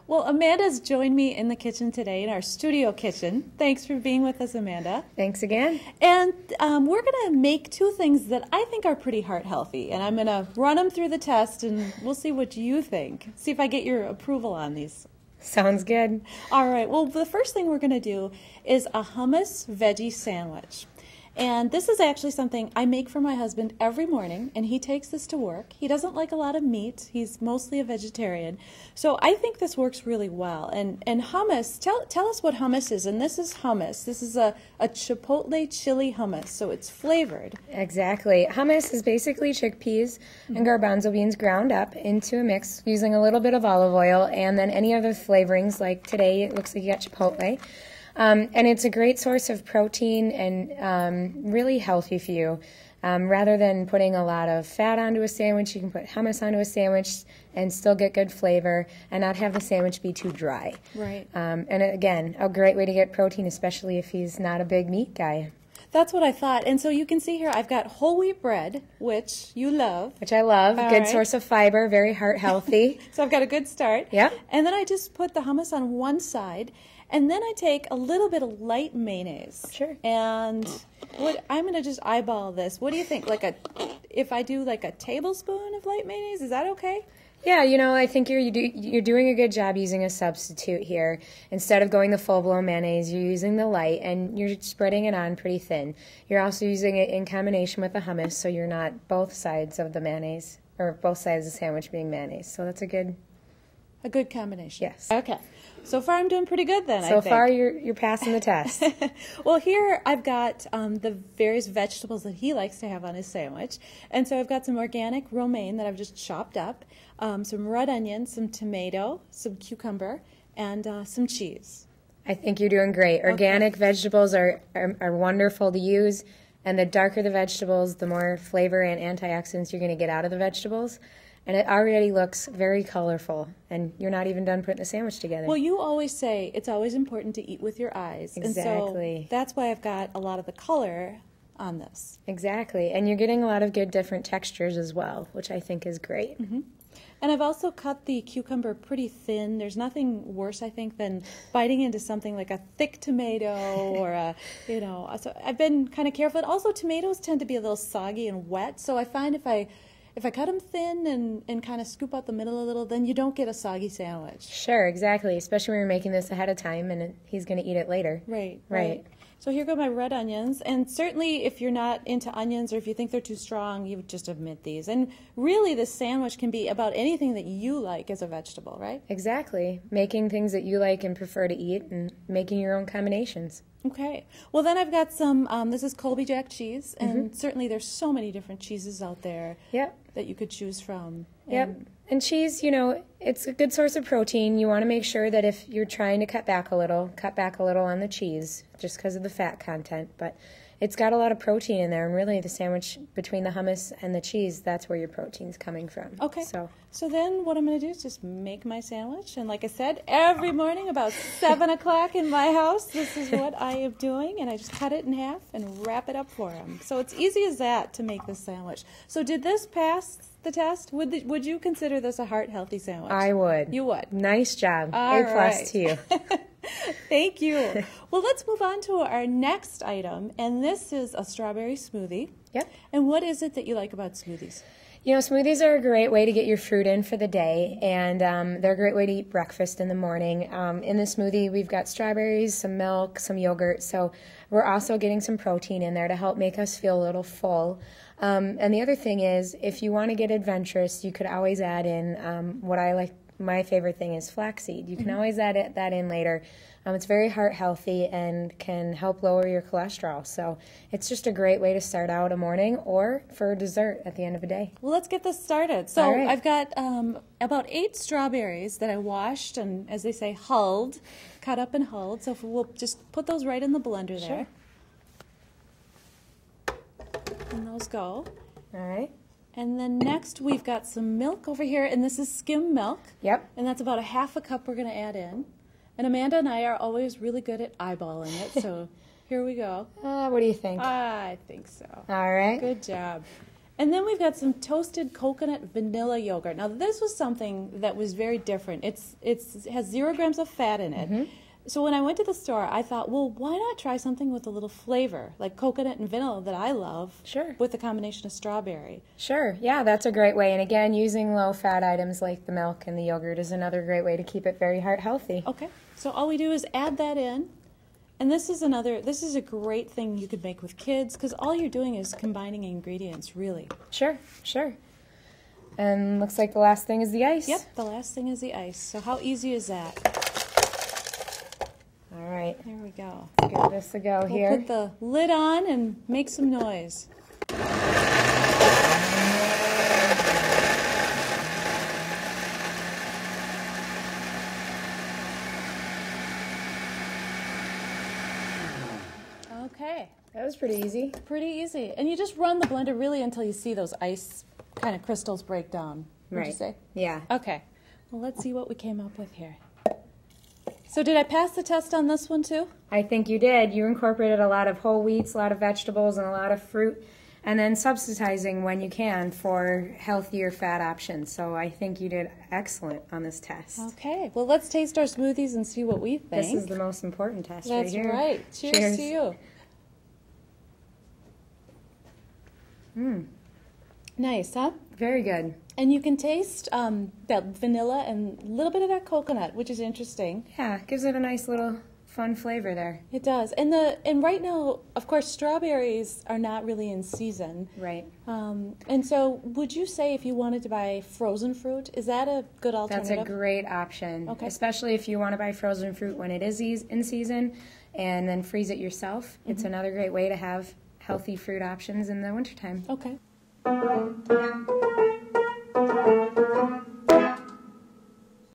Well, Amanda's joined me in the kitchen today, in our studio kitchen. Thanks for being with us, Amanda. Thanks again. And we're going to make two things that I think are pretty heart healthy. And I'm going to run them through the test, and we'll see what you think. See if I get your approval on these. Sounds good. All right. Well, the first thing we're going to do is a hummus veggie sandwich. And this is actually something I make for my husband every morning, and he takes this to work. He doesn't like a lot of meat. He's mostly a vegetarian. So I think this works really well. And hummus, tell us what hummus is. And this is hummus. This is a chipotle chili hummus, so it's flavored. Exactly. Hummus is basically chickpeas and garbanzo beans ground up into a mix using a little bit of olive oil and then any other flavorings. Like today, it looks like you got chipotle. And it's a great source of protein and really healthy for you. Rather than putting a lot of fat onto a sandwich, you can put hummus onto a sandwich and still get good flavor and not have the sandwich be too dry. Right. And again, a great way to get protein, especially if he's not a big meat guy. That's what I thought. And so you can see here I've got whole wheat bread, which you love. Which I love. All Good right. source of fiber, very heart healthy. So I've got a good start. Yeah. And then I just put the hummus on one side. And then I take a little bit of light mayonnaise. Sure. And I'm going to just eyeball this. What do you think? If I do like a tablespoon of light mayonnaise, is that okay? Yeah, I think you're doing a good job using a substitute here. Instead of going the full-blown mayonnaise, you're using the light, and you're spreading it on pretty thin. You're also using it in combination with the hummus, so you're not both sides of the mayonnaise, or both sides of the sandwich being mayonnaise. So that's a good combination. Yes. Okay. So far I'm doing pretty good then, I So think. far you're passing the test. Well, here I've got the various vegetables that he likes to have on his sandwich. And so I've got some organic romaine that I've just chopped up, some red onion, some tomato, some cucumber, and some cheese. I think you're doing great. Organic vegetables are wonderful to use, and the darker the vegetables, the more flavor and antioxidants you're going to get out of the vegetables. And it already looks very colorful, and you're not even done putting the sandwich together. Well, you always say it's always important to eat with your eyes. Exactly. And so that's why I've got a lot of the color on this. Exactly. And you're getting a lot of good different textures as well, which I think is great. Mm-hmm. And I've also cut the cucumber pretty thin. There's nothing worse, I think, than biting into something like a thick tomato or so I've been kind of careful. And also, tomatoes tend to be a little soggy and wet, so I find if I cut them thin and kind of scoop out the middle a little, then you don't get a soggy sandwich. Sure, exactly, especially when you're making this ahead of time and he's going to eat it later. Right. So here go my red onions. And certainly if you're not into onions or if you think they're too strong, you would just omit these. And really this sandwich can be about anything that you like as a vegetable, right? Exactly. Making things that you like and prefer to eat and making your own combinations. Okay. Well, then I've got some, this is Colby Jack cheese, and certainly there's so many different cheeses out there that you could choose from. And cheese, it's a good source of protein. You want to make sure that if you're trying to cut back a little on the cheese just because of the fat content. But it's got a lot of protein in there, and really the sandwich between the hummus and the cheese, that's where your protein's coming from. Okay. So then what I'm going to do is just make my sandwich. And like I said, every morning about 7 o'clock in my house, this is what I am doing. And I just cut it in half and wrap it up for him. So it's easy as that to make this sandwich. So did this pass the test? Would you consider this a heart-healthy sandwich? I would. You would? Nice job. All A+ to you. Thank you. Well, let's move on to our next item, and this is a strawberry smoothie. Yep. And what is it that you like about smoothies? Smoothies are a great way to get your fruit in for the day, and they're a great way to eat breakfast in the morning. In the smoothie, we've got strawberries, some milk, some yogurt, so we're also getting some protein in there to help make us feel a little full. And the other thing is, if you want to get adventurous, you could always add in what I like. My favorite thing is flaxseed. You can always add that in later. It's very heart healthy and can help lower your cholesterol. So it's just a great way to start out a morning or for dessert at the end of the day. Well, let's get this started. So right. I've got about 8 strawberries that I washed and, as they say, hulled, cut up and hulled. So we'll just put those right in the blender there. Sure. And those go. All right. And then next we've got some milk over here, and this is skim milk. Yep. And that's about a half a cup we're going to add in. And Amanda and I are always really good at eyeballing it, so here we go. What do you think? I think so. All right. Good job. And then we've got some toasted coconut vanilla yogurt. Now this was something that was very different. It has 0 grams of fat in it. So when I went to the store, I thought, well, why not try something with a little flavor, like coconut and vanilla that I love, Sure. with a combination of strawberry. Sure, yeah, that's a great way. And again, using low-fat items like the milk and the yogurt is another great way to keep it very heart healthy. Okay, so all we do is add that in. And this is a great thing you could make with kids, because all you're doing is combining ingredients, really. Sure, sure. And looks like the last thing is the ice. Yep, the last thing is the ice. So how easy is that? All right. There we go. Let's give this a go here. We'll put the lid on and make some noise. Okay. That was pretty easy. Pretty easy. And you just run the blender really until you see those ice kind of crystals break down. Would you say? Yeah. Okay. Well, let's see what we came up with here. So did I pass the test on this one too? I think you did. You incorporated a lot of whole wheats, a lot of vegetables, and a lot of fruit, and then subsidizing when you can for healthier fat options. So I think you did excellent on this test. Okay. Well, let's taste our smoothies and see what we think. This is the most important test right here. That's right. Cheers to you. Nice, huh? Very good. And you can taste that vanilla and a little bit of that coconut, which is interesting. Yeah, gives it a nice little fun flavor there. It does. And right now, of course, strawberries are not really in season. Right. And so would you say if you wanted to buy frozen fruit, is that a good alternative? That's a great option, okay. Especially if you want to buy frozen fruit when it is in season and then freeze it yourself. It's another great way to have healthy fruit options in the wintertime. Okay.